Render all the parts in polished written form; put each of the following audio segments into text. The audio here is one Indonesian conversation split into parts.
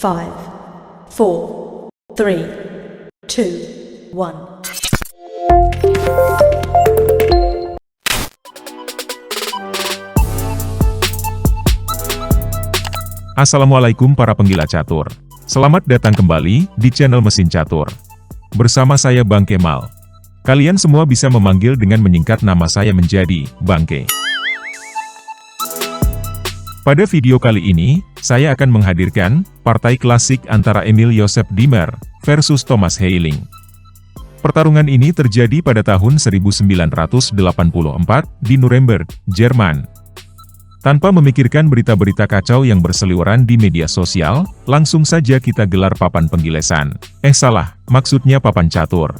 5, 4, 3, 2, 1. Assalamualaikum para penggila catur. Selamat datang kembali di channel Mesin Catur. Bersama saya Bang Kemal. Kalian semua bisa memanggil dengan menyingkat nama saya menjadi Bangke. Pada video kali ini, saya akan menghadirkan partai klasik antara Emil Joseph Dimmer versus Thomas Heiling. Pertarungan ini terjadi pada tahun 1984 di Nuremberg, Jerman. Tanpa memikirkan berita-berita kacau yang berseliweran di media sosial, langsung saja kita gelar papan penggilesan. Salah, maksudnya papan catur.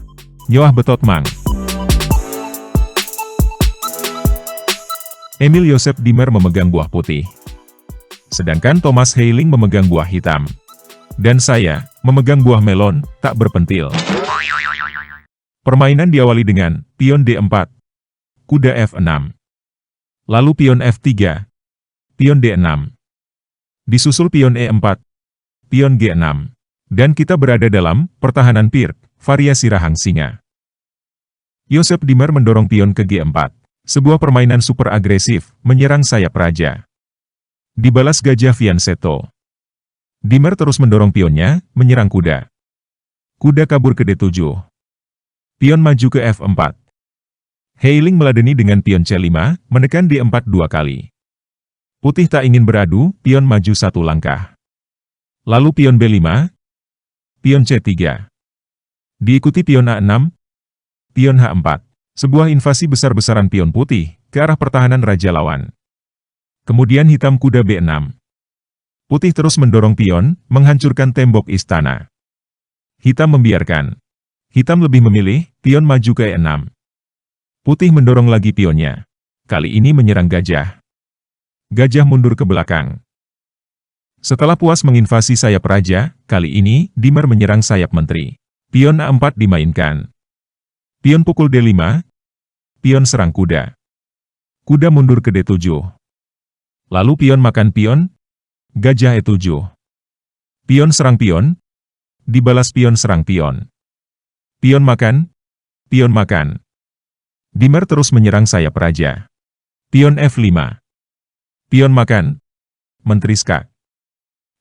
Nyoah betot mang. Emil Joseph Dimmer memegang buah putih. Sedangkan Thomas Heiling memegang buah hitam. Dan saya, memegang buah melon, tak berpentil. Permainan diawali dengan pion D4, kuda F6. Lalu pion F3, pion D6. Disusul pion E4, pion G6. Dan kita berada dalam pertahanan Pirc, variasi rahang singa. Joseph Dimmer mendorong pion ke G4. Sebuah permainan super agresif, menyerang sayap raja. Dibalas gajah fianchetto. Dimmer terus mendorong pionnya, menyerang kuda. Kuda kabur ke D7. Pion maju ke F4. Heiling meladeni dengan pion C5, menekan D4 dua kali. Putih tak ingin beradu, pion maju satu langkah. Lalu pion B5, pion C3. Diikuti pion A6, pion H4. Sebuah invasi besar-besaran pion putih, ke arah pertahanan raja lawan. Kemudian hitam kuda B6. Putih terus mendorong pion, menghancurkan tembok istana. Hitam membiarkan. Hitam lebih memilih, pion maju ke E6. Putih mendorong lagi pionnya. Kali ini menyerang gajah. Gajah mundur ke belakang. Setelah puas menginvasi sayap raja, kali ini, Dimmer menyerang sayap menteri. Pion A4 dimainkan. Pion pukul D5. Pion serang kuda. Kuda mundur ke D7. Lalu pion makan pion. Gajah E7. Pion serang pion. Dibalas pion serang pion. Pion makan. Pion makan. Dimmer terus menyerang sayap raja. Pion F5. Pion makan. Menteri skak.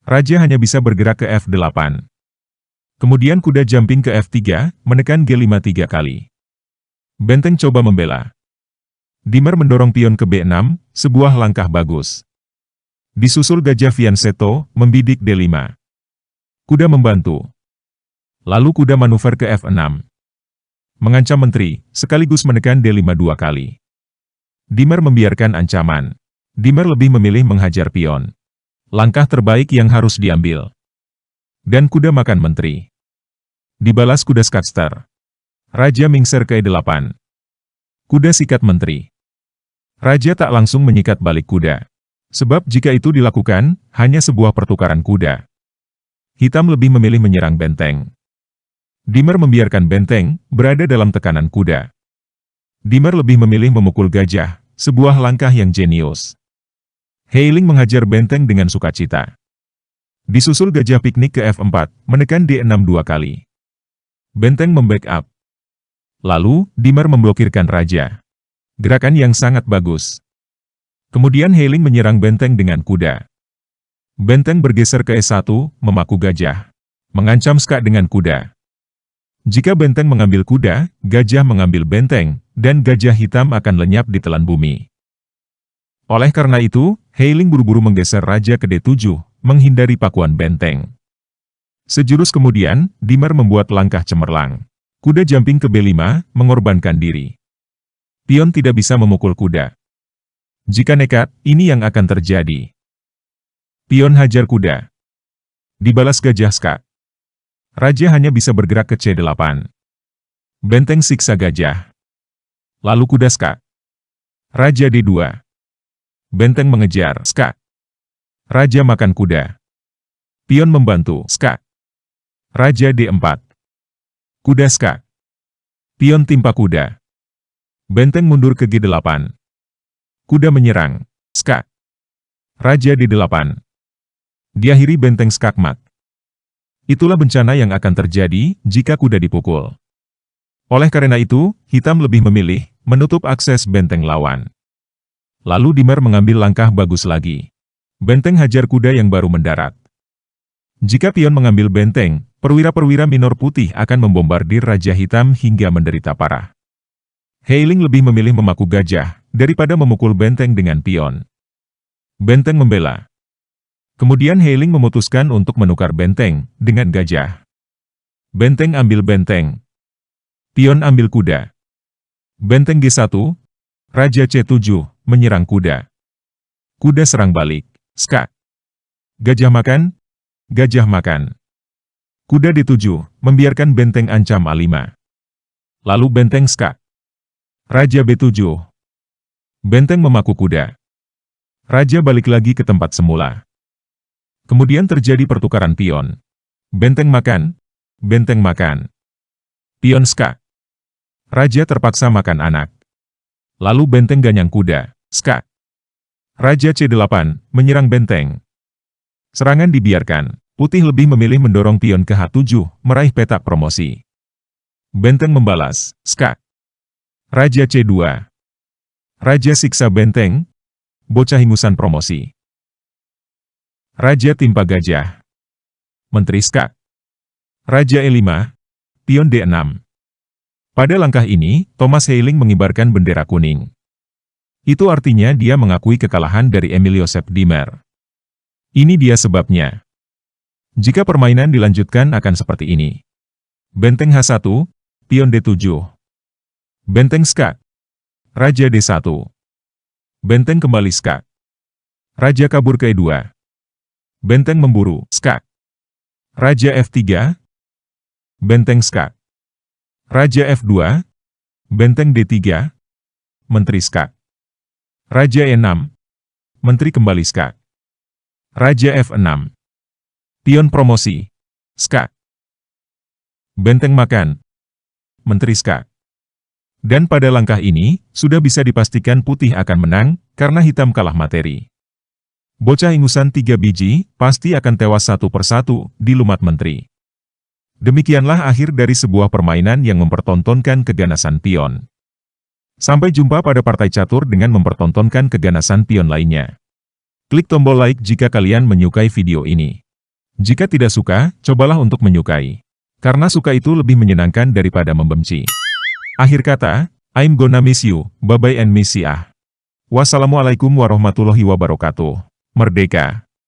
Raja hanya bisa bergerak ke F8. Kemudian kuda jumping ke F3, menekan G5 3 kali. Benteng coba membela. Dimmer mendorong pion ke B6, sebuah langkah bagus. Disusul gajah fianchetto, membidik D5. Kuda membantu. Lalu kuda manuver ke F6. Mengancam menteri, sekaligus menekan D5 dua kali. Dimmer membiarkan ancaman. Dimmer lebih memilih menghajar pion. Langkah terbaik yang harus diambil. Dan kuda makan menteri. Dibalas kuda skakster. Raja mingser ke E8. Kuda sikat menteri. Raja tak langsung menyikat balik kuda. Sebab jika itu dilakukan, hanya sebuah pertukaran kuda. Hitam lebih memilih menyerang benteng. Dimmer membiarkan benteng berada dalam tekanan kuda. Dimmer lebih memilih memukul gajah, sebuah langkah yang jenius. Heiling menghajar benteng dengan sukacita. Disusul gajah piknik ke F4, menekan D6 dua kali. Benteng membackup. Lalu, Dimmer memblokirkan raja. Gerakan yang sangat bagus. Kemudian Heiling menyerang benteng dengan kuda. Benteng bergeser ke E1, memaku gajah. Mengancam skak dengan kuda. Jika benteng mengambil kuda, gajah mengambil benteng, dan gajah hitam akan lenyap di telan bumi. Oleh karena itu, Heiling buru-buru menggeser raja ke D7, menghindari pakuan benteng. Sejurus kemudian, Dimmer membuat langkah cemerlang. Kuda jumping ke B5, mengorbankan diri. Pion tidak bisa memukul kuda. Jika nekat, ini yang akan terjadi. Pion hajar kuda. Dibalas gajah skak. Raja hanya bisa bergerak ke C8. Benteng siksa gajah. Lalu kuda skak. Raja D2. Benteng mengejar skak. Raja makan kuda. Pion membantu skak. Raja D4. Kuda skak. Pion timpa kuda. Benteng mundur ke G8. Kuda menyerang. Skak. Raja D8. Diakhiri benteng skakmat. Itulah bencana yang akan terjadi jika kuda dipukul. Oleh karena itu, hitam lebih memilih menutup akses benteng lawan. Lalu Dimer mengambil langkah bagus lagi. Benteng hajar kuda yang baru mendarat. Jika pion mengambil benteng, perwira-perwira minor putih akan membombardir Raja Hitam hingga menderita parah. Heiling lebih memilih memaku gajah daripada memukul benteng dengan pion. Benteng membela. Kemudian Heiling memutuskan untuk menukar benteng dengan gajah. Benteng ambil benteng. Pion ambil kuda. Benteng G1, Raja C7 menyerang kuda. Kuda serang balik. Skak. Gajah makan. Gajah makan. Kuda D7 membiarkan benteng ancam A5. Lalu benteng skak. Raja B7. Benteng memaku kuda. Raja balik lagi ke tempat semula. Kemudian terjadi pertukaran pion. Benteng makan. Benteng makan. Pion skak. Raja terpaksa makan anak. Lalu benteng ganyang kuda. Skak. Raja C8 menyerang benteng. Serangan dibiarkan. Putih lebih memilih mendorong pion ke H7, meraih petak promosi. Benteng membalas. Skak. Raja C2. Raja siksa benteng. Bocah ingusan promosi. Raja timpa gajah. Menteri skak. Raja E5. Pion D6. Pada langkah ini, Thomas Heiling mengibarkan bendera kuning. Itu artinya dia mengakui kekalahan dari Emilio Septimer. Ini dia sebabnya. Jika permainan dilanjutkan akan seperti ini. Benteng H1, pion D7. Benteng skak. Raja D1. Benteng kembali skak. Raja kabur ke E2. Benteng memburu, skak. Raja F3. Benteng skak. Raja F2. Benteng D3. Menteri skak. Raja E6. Menteri kembali skak. Raja F6. Pion promosi. Skak. Benteng makan. Menteri skak. Dan pada langkah ini, sudah bisa dipastikan putih akan menang, karena hitam kalah materi. Bocah ingusan 3 biji, pasti akan tewas satu persatu, di lumat menteri. Demikianlah akhir dari sebuah permainan yang mempertontonkan keganasan pion. Sampai jumpa pada partai catur dengan mempertontonkan keganasan pion lainnya. Klik tombol like jika kalian menyukai video ini. Jika tidak suka, cobalah untuk menyukai. Karena suka itu lebih menyenangkan daripada membenci. Akhir kata, I'm gonna miss you, bye-bye and miss ya. Wassalamualaikum warahmatullahi wabarakatuh. Merdeka!